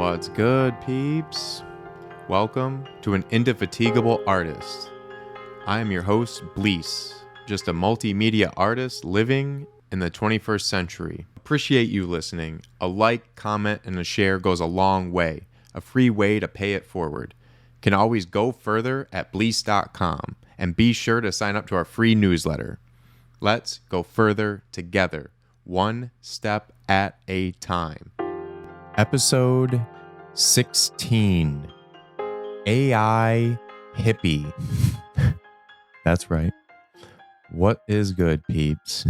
What's good, peeps? Welcome to an Indefatigable Artist. I am your host, Bleace, just a multimedia artist living in the 21st century. Appreciate you listening. A like, comment, and a share goes a long way. A free way to pay it forward. Can always go further at bleace.com and be sure to sign up to our free newsletter. Let's go further together, one step at a time. Episode 16, AI Hippie. That's right. What is good, peeps?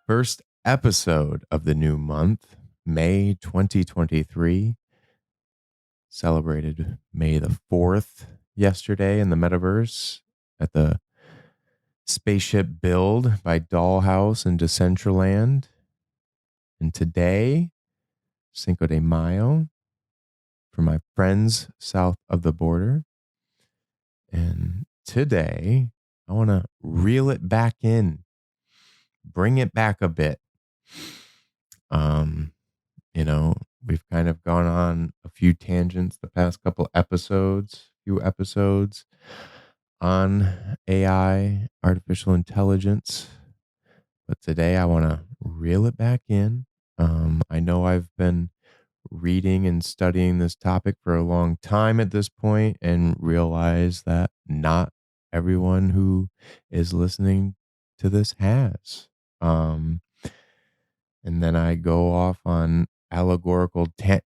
First episode of the new month, May 2023. Celebrated May the 4th yesterday in the metaverse at the spaceship build by Dollhouse and Decentraland. And today, Cinco de Mayo, for my friends south of the border. And today, I want to reel it back in, bring it back a bit. We've kind of gone on a few tangents the past few episodes on AI, artificial intelligence. But today I want to reel it back in. I know I've been reading and studying this topic for a long time at this point and realize that not everyone who is listening to this has. And then I go off on allegorical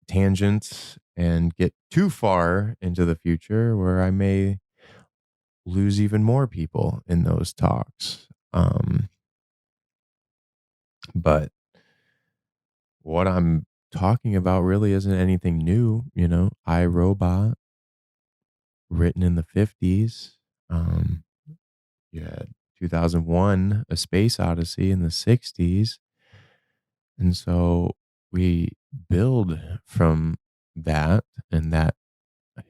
tangents and get too far into the future where I may lose even more people in those talks. But what I'm talking about really isn't anything new. iRobot, written in the 50s. You had 2001, A Space Odyssey in the 60s. And so we build from that and that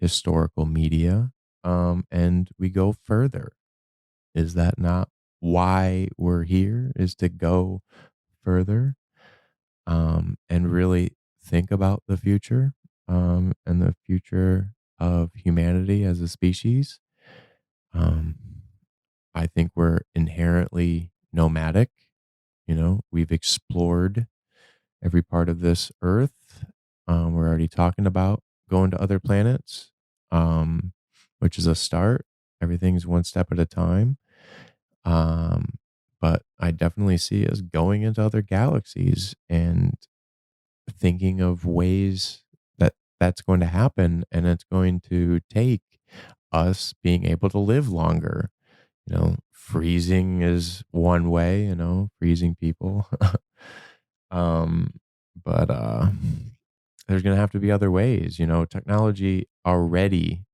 historical media, and we go further. Is that not why we're here? Is to go further, and really think about the future, and the future of humanity as a species. I think we're inherently nomadic. We've explored every part of this earth. We're already talking about going to other planets, which is a start. Everything's one step at a time. But I definitely see us going into other galaxies and thinking of ways that that's going to happen, and it's going to take us being able to live longer. Freezing is one way, freezing people. But there's going to have to be other ways. Technology already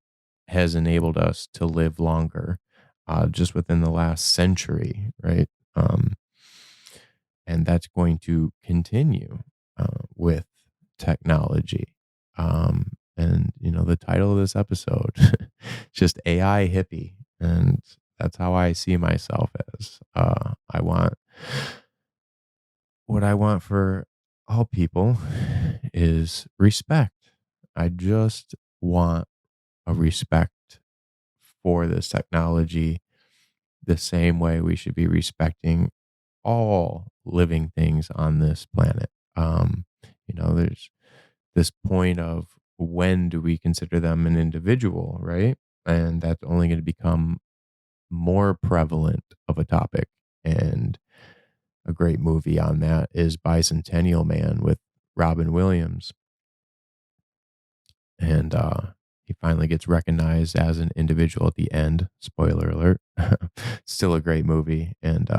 has enabled us to live longer, just within the last century, right? And that's going to continue with technology. And the title of this episode, just AI Hippie, and that's how I see myself as. What I want for all people is respect. I just want a respect for this technology, the same way we should be respecting all living things on this planet. There's this point of, when do we consider them an individual, right? And that's only going to become more prevalent of a topic. And a great movie on that is Bicentennial Man with Robin Williams. And he finally gets recognized as an individual at the end. Spoiler alert. Still a great movie. And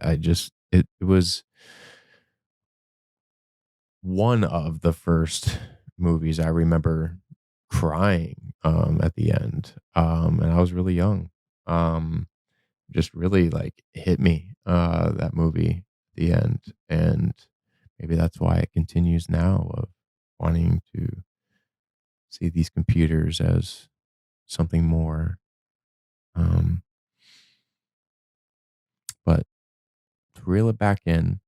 it was one of the first movies I remember crying at the end. And I was really young. Just really hit me, that movie at the end. And maybe that's why it continues now, of wanting to see these computers as something more. But to reel it back in,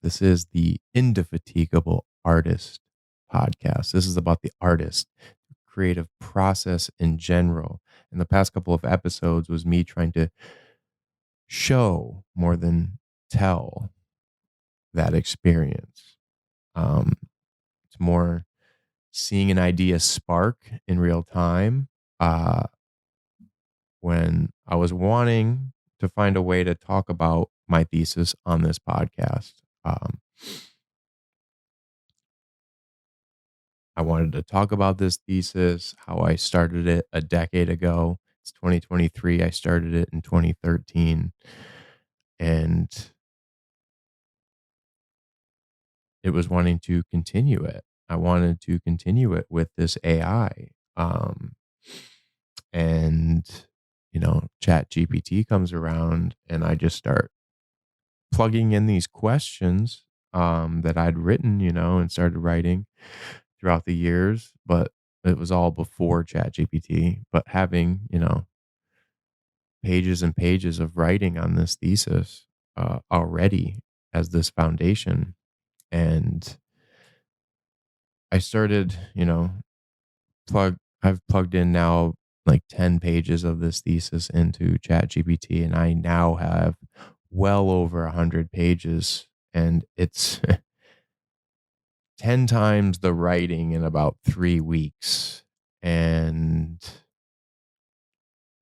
this is the Indefatigable Artist Podcast. This is about the artist, creative process in general. And the past couple of episodes was me trying to show more than tell that experience. It's more seeing an idea spark in real time. Uh, when I was wanting to find a way to talk about my thesis on this podcast. Um, I wanted to talk about this thesis, how I started it a decade ago. It's 2023. I started it in 2013. And it was wanting to continue it. I wanted to continue it with this AI. And, Chat GPT comes around and I just start plugging in these questions that I'd written, and started writing throughout the years, but it was all before ChatGPT. But having, pages and pages of writing on this thesis already as this foundation. And I started, I've plugged in now like 10 pages of this thesis into ChatGPT, and I now have well over 100 pages, and it's 10 times the writing in about 3 weeks. And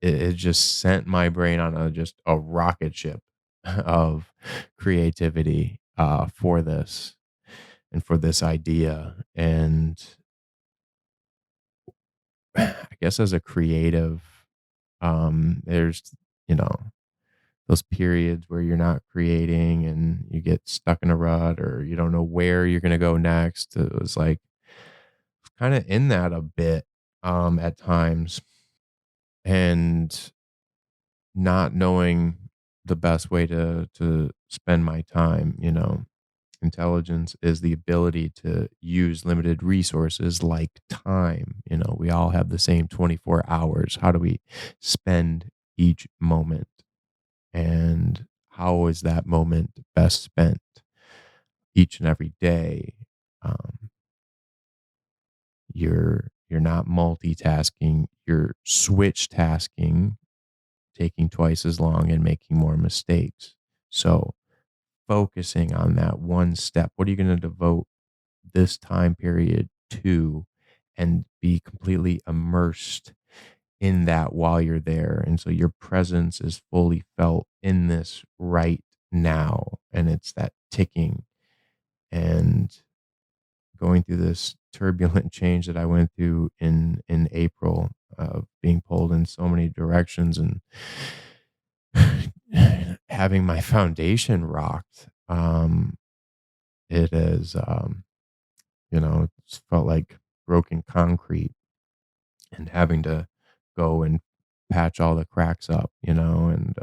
it just sent my brain on just a rocket ship of creativity for this and for this idea. And I guess as a creative, there's, you know, those periods where you're not creating and you get stuck in a rut or you don't know where you're going to go next. It was like kind of in that a bit at times, and not knowing the best way to spend my time. Intelligence is the ability to use limited resources like time. We all have the same 24 hours. How do we spend each moment? And how is that moment best spent each and every day? Um, you're not multitasking, you're switch tasking, taking twice as long and making more mistakes. So focusing on that one step, what are you going to devote this time period to, and be completely immersed in that while you're there. And so your presence is fully felt in this right now. And it's that ticking and going through this turbulent change that I went through in April, being pulled in so many directions and having my foundation rocked. It is, it's felt like broken concrete, and having to go and patch all the cracks up, and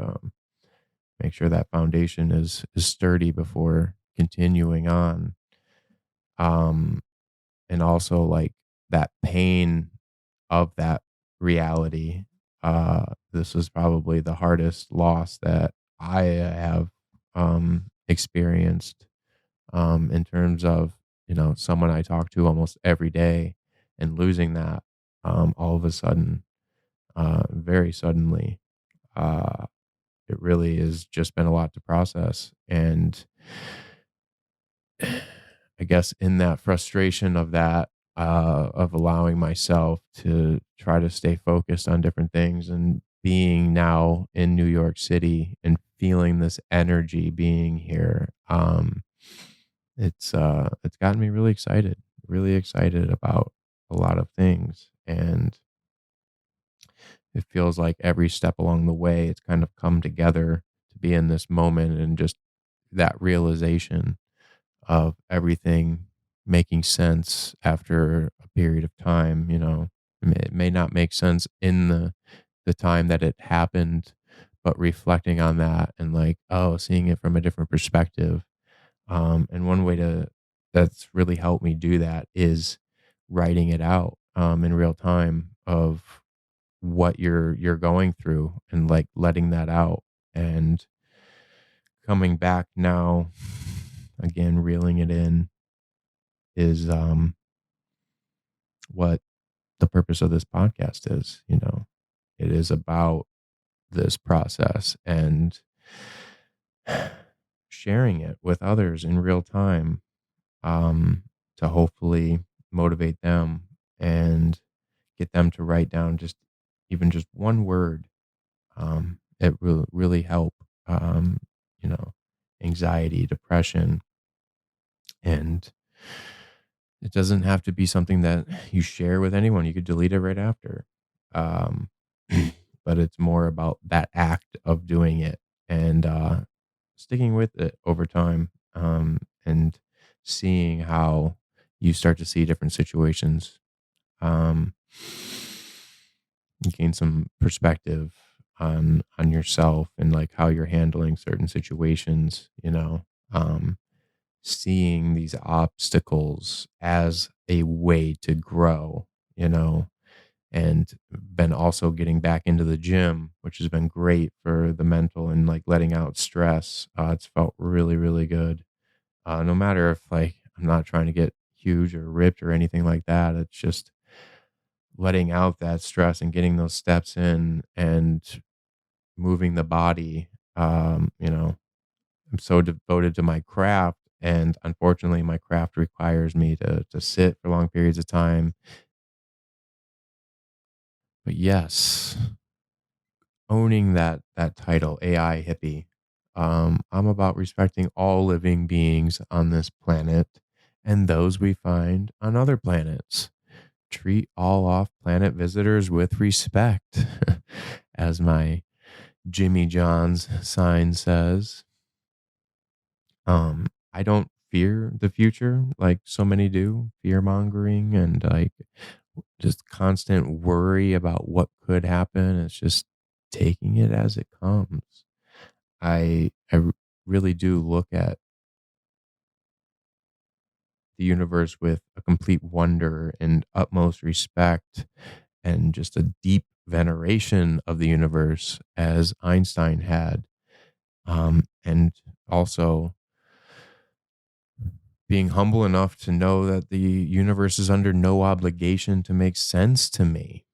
make sure that foundation is sturdy before continuing on. Um, and also like that pain of that reality. This was probably the hardest loss that I have experienced, in terms of, someone I talk to almost every day, and losing that all of a sudden, very suddenly. Uh, it really has just been a lot to process. And I guess in that frustration of that, of allowing myself to try to stay focused on different things, and being now in New York City and feeling this energy being here, it's gotten me really excited about a lot of things. And it feels like every step along the way, it's kind of come together to be in this moment, and just that realization of everything making sense after a period of time. It may not make sense in the time that it happened, but reflecting on that and like, oh, seeing it from a different perspective. And one way that's really helped me do that is writing it out in real time of what you're going through, and like letting that out, and coming back now again, reeling it in, is what the purpose of this podcast is. It is about this process and sharing it with others in real time, um, to hopefully motivate them and get them to write down just one word. It will really help. Um, you know, Anxiety, depression, and it doesn't have to be something that you share with anyone. You could delete it right after. Um, but it's more about that act of doing it and sticking with it over time, and seeing how you start to see different situations. Um, you gain some perspective on yourself and like how you're handling certain situations. Seeing these obstacles as a way to grow, you know, and been also getting back into the gym, which has been great for the mental and like letting out stress. It's felt really, really good. No matter if like I'm not trying to get huge or ripped or anything like that, it's just letting out that stress and getting those steps in and moving the body. I'm so devoted to my craft, and unfortunately, my craft requires me to sit for long periods of time. But yes, owning that title, AI hippie. I'm about respecting all living beings on this planet and those we find on other planets. Treat all off-planet visitors with respect, as my Jimmy John's sign says. I don't fear the future like so many do, fear mongering and like just constant worry about what could happen. It's just taking it as it comes. Really do look at the universe with a complete wonder and utmost respect and just a deep veneration of the universe as Einstein had. And also being humble enough to know that the universe is under no obligation to make sense to me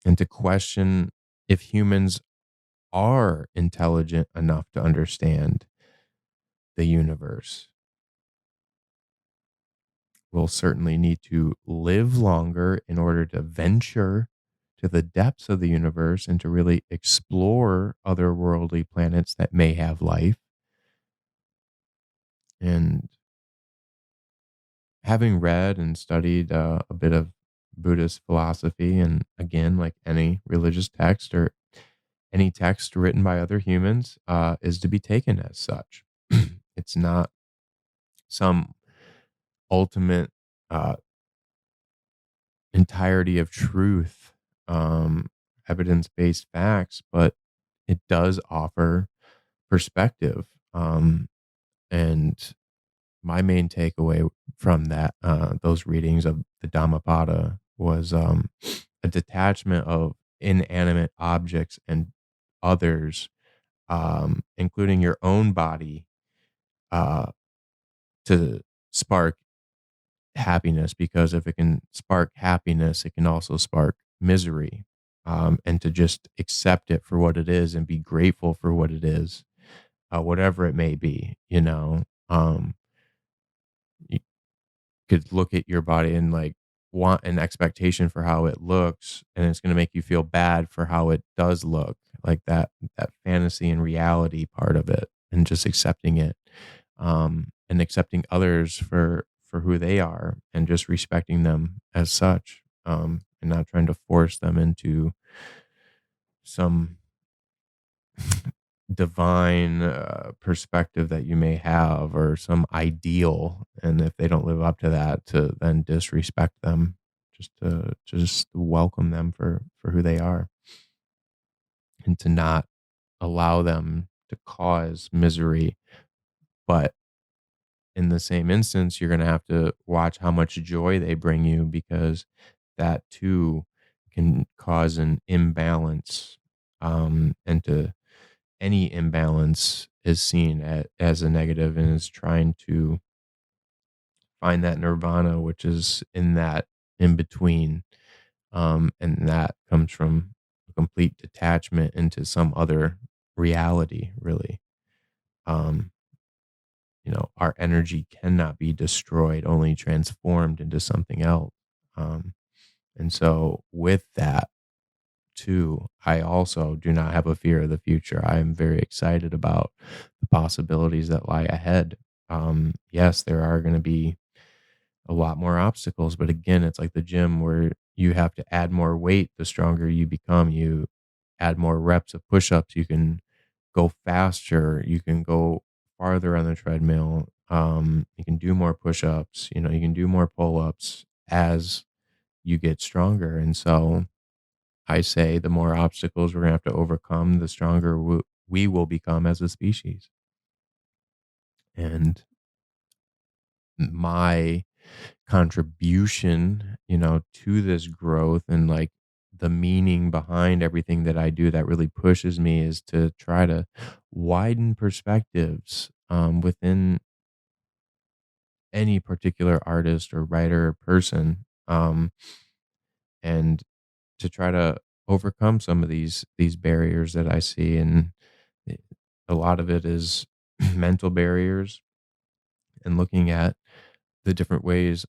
and to question if humans are intelligent enough to understand the universe. We'll certainly need to live longer in order to venture to the depths of the universe and to really explore otherworldly planets that may have life. And having read and studied a bit of Buddhist philosophy, and again, like any religious text or any text written by other humans, is to be taken as such. It's not some ultimate uh, entirety of truth, um, evidence based facts, but it does offer perspective. And my main takeaway from those readings of the Dhammapada was a detachment of inanimate objects and others, including your own body, uh, to spark happiness. Because if it can spark happiness, it can also spark misery. And to just accept it for what it is and be grateful for what it is, whatever it may be. You could look at your body and like want an expectation for how it looks, and it's going to make you feel bad for how it does look, like that fantasy and reality part of it, and just accepting it, and accepting others for who they are and just respecting them as such, and not trying to force them into some divine perspective that you may have or some ideal, and if they don't live up to that, to then disrespect them, just welcome them for who they are, and to not allow them to cause misery. But in the same instance, you're going to have to watch how much joy they bring you, because that too can cause an imbalance, and to any imbalance is seen as a negative, and is trying to find that nirvana, which is in that in between. And that comes from a complete detachment into some other reality, really. Um, our energy cannot be destroyed, only transformed into something else. Um, and so, with that, too, I also do not have a fear of the future. I am very excited about the possibilities that lie ahead. Yes, there are going to be a lot more obstacles, but again, it's like the gym where you have to add more weight the stronger you become. You add more reps of push ups, you can go faster, you can go farther on the treadmill. You can do more push ups, you can do more pull ups as you get stronger. And so, I say the more obstacles we're gonna have to overcome, the stronger we will become as a species. And my contribution, to this growth and like the meaning behind everything that I do that really pushes me is to try to widen perspectives within any particular artist or writer or person. And to try to overcome some of these barriers that I see, and it- a lot of it is mental barriers and looking at the different ways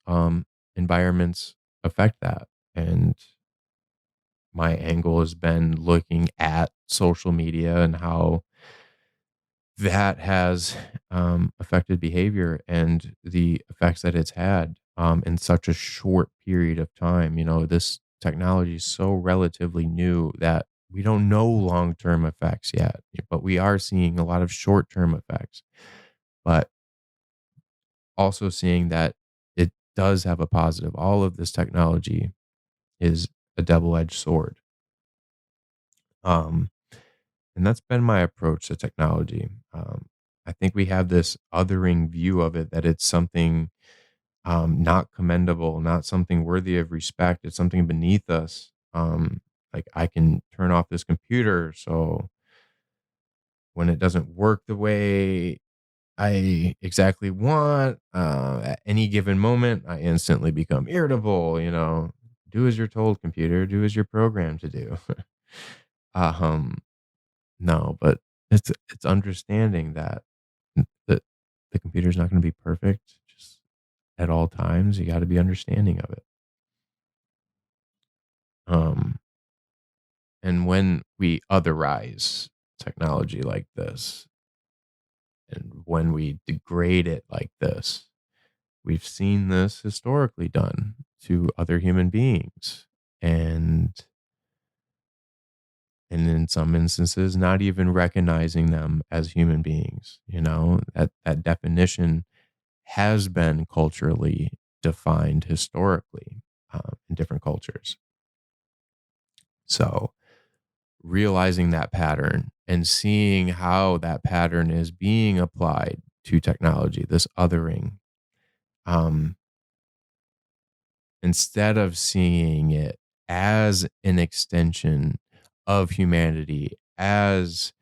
environments affect that. And my angle has been looking at social media and how that has affected behavior and the effects that it's had in such a short period of time. This technology is so relatively new that we don't know long term effects yet, but we are seeing a lot of short term effects. But also seeing that it does have a positive. All of this technology is a double edged sword. Um, And that's been my approach to technology. I think we have this othering view of it that it's something not commendable, not something worthy of respect. It's something beneath us. Like I can turn off this computer, so when it doesn't work the way I exactly want at any given moment, I instantly become irritable. Do as you're told, computer. Do as you're programmed to do. um, No, but it's understanding that that the computer's not gonna be perfect just at all times. You gotta be understanding of it. Um, and when we otherize technology like this, and when we degrade it like this, we've seen this historically done to other human beings, and in some instances, not even recognizing them as human beings. That definition has been culturally defined historically in different cultures. So, realizing that pattern and seeing how that pattern is being applied to technology, this othering, um, instead of seeing it as an extension of humanity, as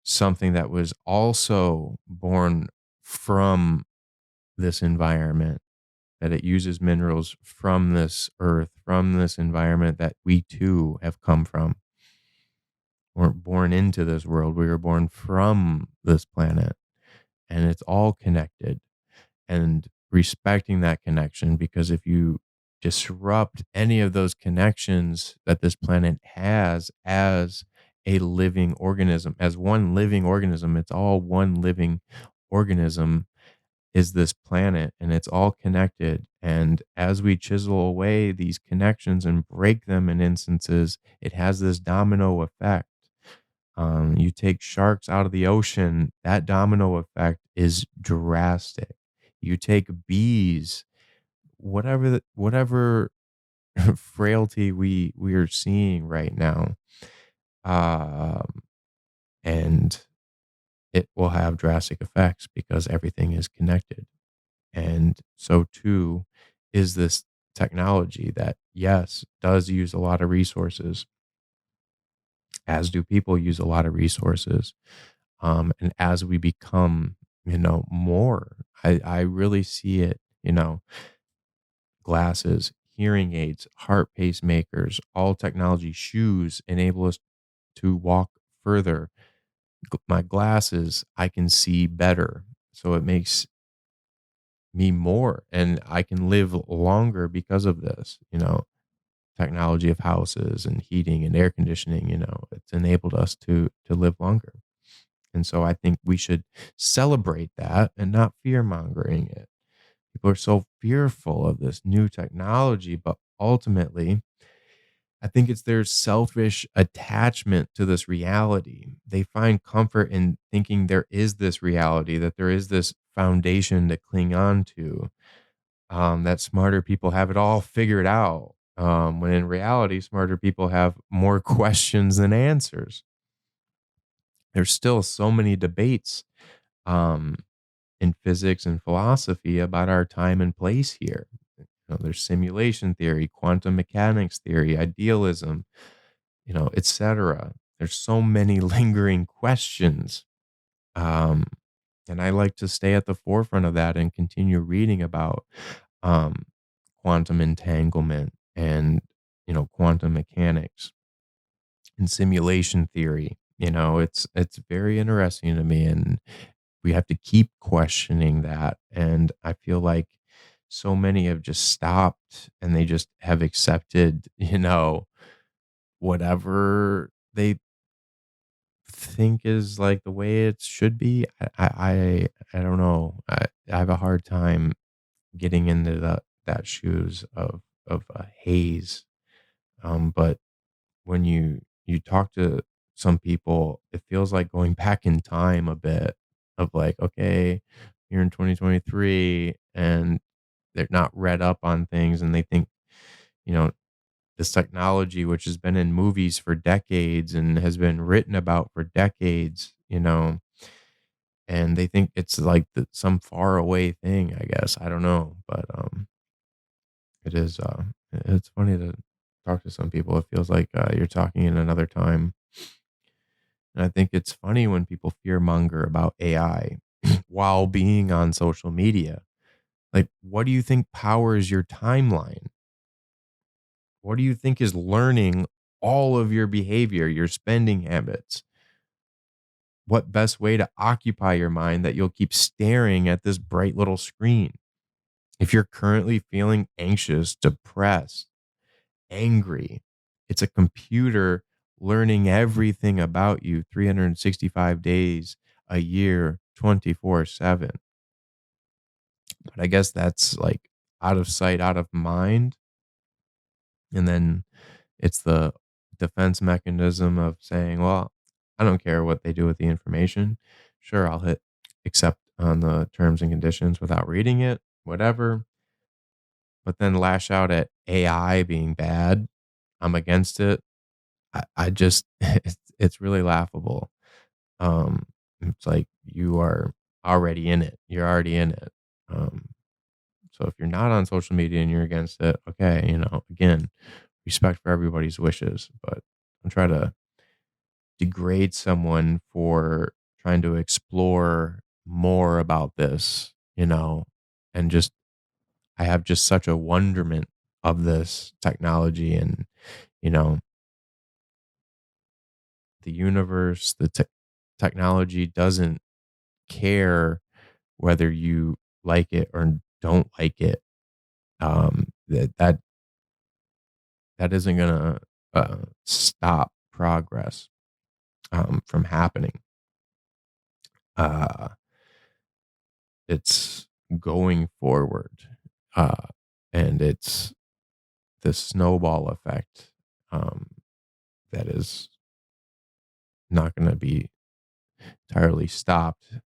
something that was also born from this environment, that it uses minerals from this earth, from this environment that we too have come from. We weren't born into this world. We were born from this planet, and it's all connected. And respecting that connection, because if you disrupt any of those connections that this planet has as a living organism, as one living organism, it's all one living organism is this planet, and it's all connected. And as we chisel away these connections and break them in instances, it has this domino effect. You take sharks out of the ocean, that domino effect is drastic. You take bees, whatever frailty we are seeing right now, um, and it will have drastic effects because everything is connected. And so too is this technology that, yes, does use a lot of resources, as do people use a lot of resources. And as we become, more, I really see it, glasses, hearing aids, heart pacemakers, all technology, shoes enable us to walk further. My glasses, I can see better. So it makes me more, and I can live longer because of this, technology of houses and heating and air conditioning, it's enabled us to live longer. And so I think we should celebrate that and not fear mongering it. People are so fearful of this new technology, but ultimately, I think it's their selfish attachment to this reality. They find comfort in thinking there is this reality, that there is this foundation to cling on to, that smarter people have it all figured out. When in reality, smarter people have more questions than answers. There's still so many debates um, in physics and philosophy about our time and place here. There's simulation theory, quantum mechanics theory, idealism, etc. There's so many lingering questions. Um, and I like to stay at the forefront of that and continue reading about um, quantum entanglement and, quantum mechanics and simulation theory. It's very interesting to me, and we have to keep questioning that. And I feel like so many have just stopped and they just have accepted, whatever they think is like the way it should be. I don't know. I have a hard time getting into that shoes of a haze. But when you talk to some people, it feels like going back in time a bit of like, okay, you're in 2023 and they're not read up on things, and they think, you know, this technology, which has been in movies for decades and has been written about for decades, and they think it's like some far away thing, I guess. I don't know, but it is. It's funny to talk to some people. It feels like you're talking in another time, and I think it's funny when people fear monger about AI while being on social media. Like, what do you think powers your timeline? What do you think is learning all of your behavior, your spending habits? What best way to occupy your mind that you'll keep staring at this bright little screen? If you're currently feeling anxious, depressed, angry, it's a computer learning everything about you 365 days a year, 24/7. But I guess that's like out of sight, out of mind. And then it's the defense mechanism of saying, well, I don't care what they do with the information. Sure, I'll hit accept on the terms and conditions without reading it, whatever. But then lash out at AI being bad. I'm against it. I just, it's really laughable. It's like you are already in it. You're already in it. Um, so if you're not on social media and you're against it, okay, again, respect for everybody's wishes, but don't try to degrade someone for trying to explore more about this, and just I have just such a wonderment of this technology and, you know, the universe, technology doesn't care whether you like it or don't like it. That isn't gonna stop progress from happening. Uh, it's going forward, uh, and it's the snowball effect that is not going to be entirely stopped.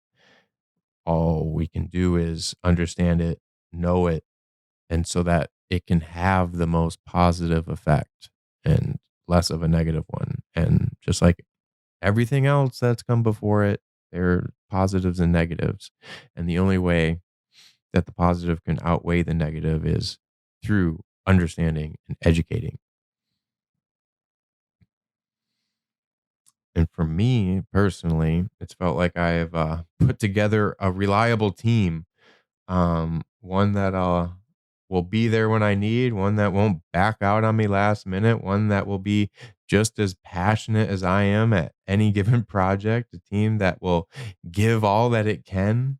All we can do is understand it, know it, and so that it can have the most positive effect and less of a negative one. And just like everything else that's come before it, there are positives and negatives. And the only way that the positive can outweigh the negative is through understanding and educating. And for me personally, it's felt like I've put together a reliable team, one that will be there when I need, one that won't back out on me last minute, one that will be just as passionate as I am at any given project, a team that will give all that it can.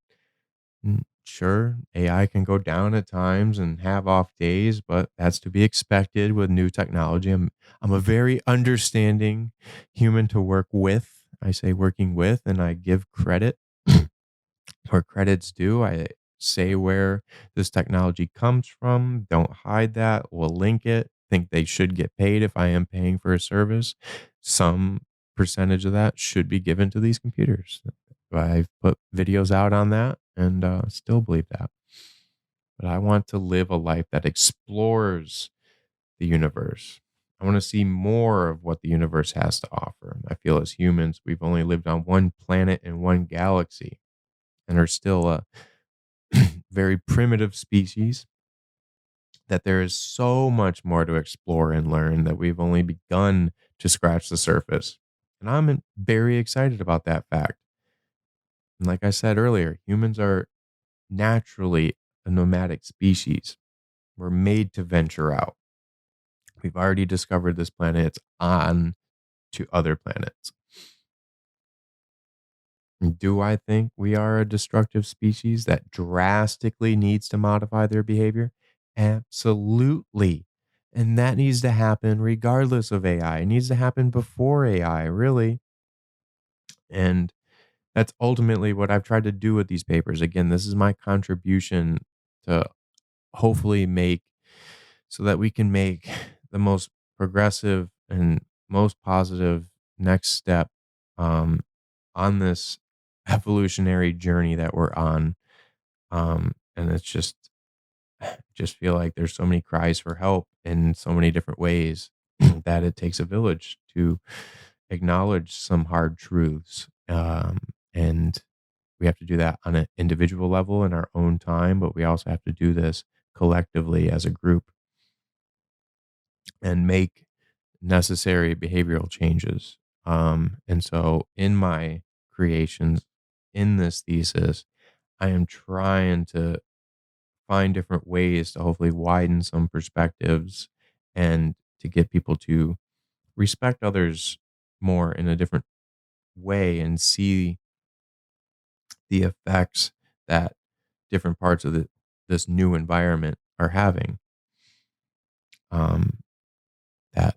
Sure, AI can go down at times and have off days, but that's to be expected with new technology. I'm a very understanding human to work with. I say working with, and I give credit where credit's due. I say where this technology comes from. Don't hide that. We'll link it. Think they should get paid if I am paying for a service. Some percentage of that should be given to these computers. I've put videos out on that and still believe that. But I want to live a life that explores the universe. I want to see more of what the universe has to offer. I feel as humans, we've only lived on one planet in one galaxy and are still a very primitive species, that there is so much more to explore and learn that we've only begun to scratch the surface. And I'm very excited about that fact. And like I said earlier, humans are naturally a nomadic species. We're made to venture out. We've already discovered this planet. It's on to other planets. Do I think we are a destructive species that drastically needs to modify their behavior? Absolutely. And that needs to happen regardless of AI. It needs to happen before AI, really. And that's ultimately what I've tried to do with these papers. Again, this is my contribution to hopefully make so that we can make the most progressive and most positive next step um, on this evolutionary journey that we're on. And it's just feel like there's so many cries for help in so many different ways that it takes a village to acknowledge some hard truths. And we have to do that on an individual level in our own time, but we also have to do this collectively as a group and make necessary behavioral changes. And so in my creations, in this thesis, I am trying to find different ways to hopefully widen some perspectives and to get people to respect others more in a different way and see the effects that different parts of this new environment are having. That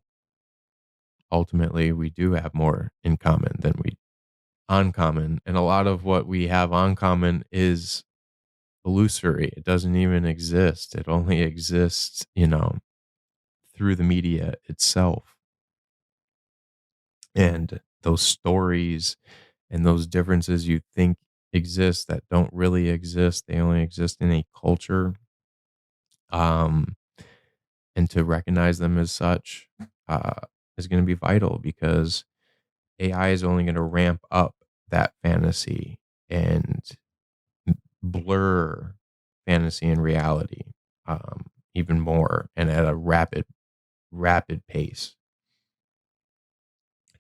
ultimately we do have more in common than we uncommon, and a lot of what we have uncommon is illusory. It doesn't even exist. It only exists, through the media itself. And those stories and those differences you think exist that don't really exist, they only exist in a culture. Um, and to recognize them as such uh, is going to be vital because AI is only going to ramp up that fantasy and blur fantasy and reality even more and at a rapid pace.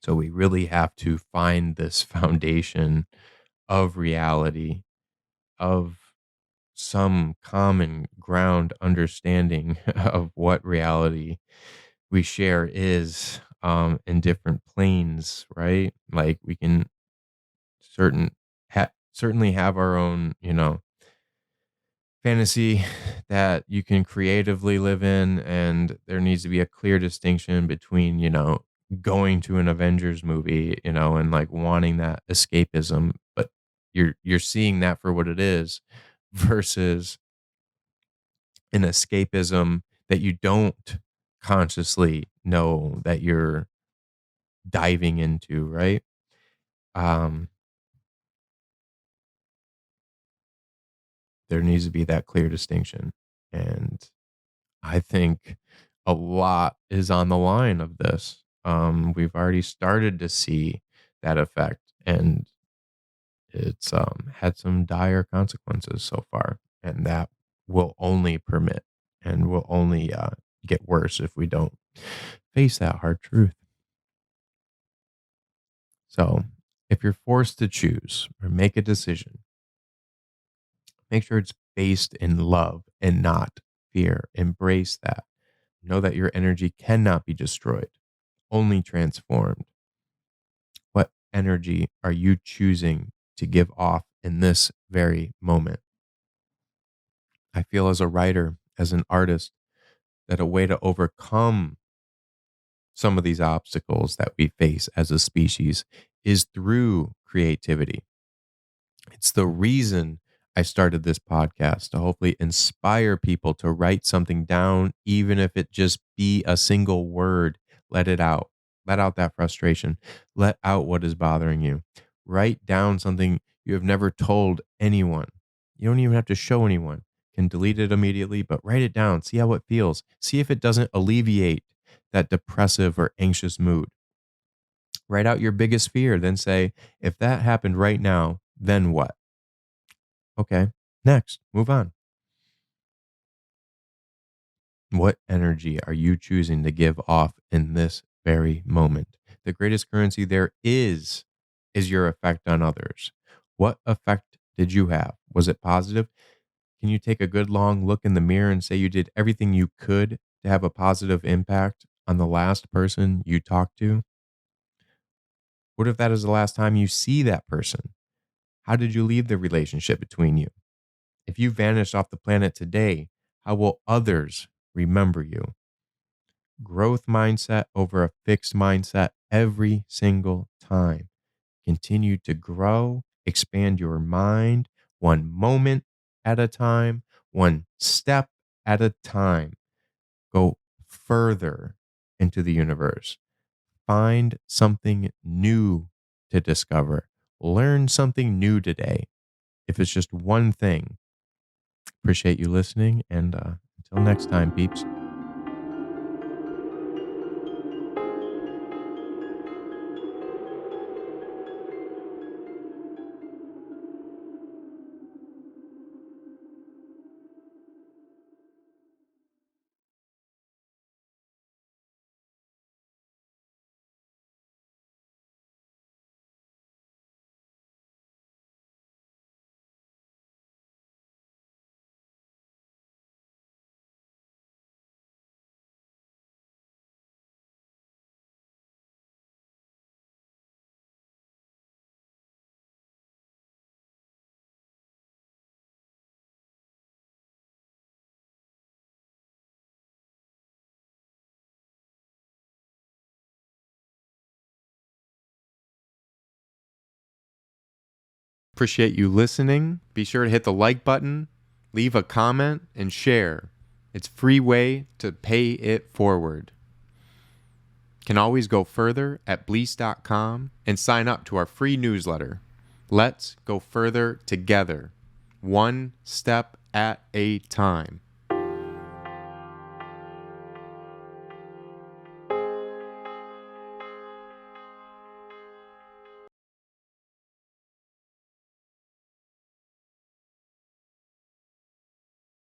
So we really have to find this foundation of reality, of some common ground understanding of what reality we share is in different planes, right? Like we can certainly have our own, fantasy that you can creatively live in, and there needs to be a clear distinction between, going to an Avengers movie, and like wanting that escapism, but you're seeing that for what it is versus an escapism that you don't consciously know that you're diving into, right? Um, there needs to be that clear distinction. And I think a lot is on the line of this. We've already started to see that effect, and it's had some dire consequences so far, and that will only permit and will only get worse if we don't face that hard truth. So, if you're forced to choose or make a decision, make sure it's based in love and not fear. Embrace that. Know that your energy cannot be destroyed, only transformed. What energy are you choosing to give off in this very moment? I feel as a writer, as an artist, that a way to overcome some of these obstacles that we face as a species is through creativity. It's the reason I started this podcast, to hopefully inspire people to write something down, even if it just be a single word. Let it out. Let out that frustration. Let out what is bothering you. Write down something you have never told anyone. You don't even have to show anyone. You can delete it immediately, but write it down. See how it feels. See if it doesn't alleviate that depressive or anxious mood. Write out your biggest fear. Then say, if that happened right now, then what? Okay, next, move on. What energy are you choosing to give off in this very moment? The greatest currency there is your effect on others. What effect did you have? Was it positive? Can you take a good long look in the mirror and say you did everything you could to have a positive impact on the last person you talked to? What if that is the last time you see that person? How did you leave the relationship between you? If you vanished off the planet today, how will others remember you? Growth mindset over a fixed mindset every single time. Continue to grow, expand your mind one moment at a time, one step at a time. Go further into the universe. Find something new to discover. Learn something new today. If it's just one thing. Appreciate you listening, and until next time, peeps. Appreciate you listening. Be sure to hit the like button, leave a comment, and share. It's a free way to pay it forward. Can always go further at Bleace.com and sign up to our free newsletter. Let's go further together, one step at a time.